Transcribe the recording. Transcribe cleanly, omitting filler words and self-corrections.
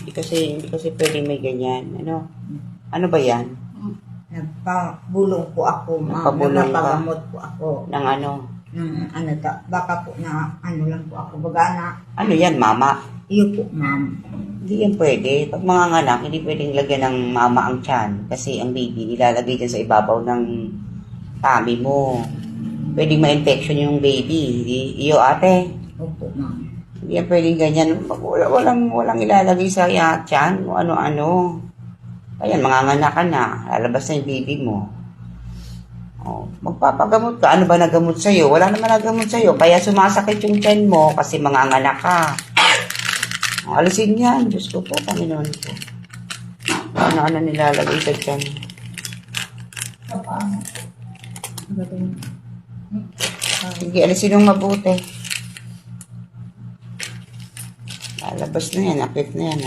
Hindi kasi pwede may ganyan. Ano? Ano ba yan? Nagpabulong po ako, ma'am. Nagpabulong ka? Nagpapagamot po ako. Ng ano? Baka po na ano lang po ako. Baga na, Ano yan, mama? iyo po, ma'am. Hindi yan pwede. Pag mga anak, hindi pwedeng lagyan ng mama ang tiyan. Kasi ang baby, nilalagay dyan sa ibabaw ng tummy mo. Pwedeng ma-infection yung baby. Iyo ate. Opo, ma'am. Hindi yan pwedeng ganyan. Walang ilalagay sa tiyan. O ano-ano. Ayan, manganganak ka na. Lalabas na yung baby mo. Oh, magpapagamot ka. Ano ba nagamot sa'yo? Wala naman nagamot sa'yo. Kaya sumasakit yung tiyan mo kasi manganganak ka. Alisin yan. Diyos ko po, Panginoon ko. Ano-ano nilalagay sa tiyan. Sige, alisin yung mabuti. Lalabas na yan. Akit na yan.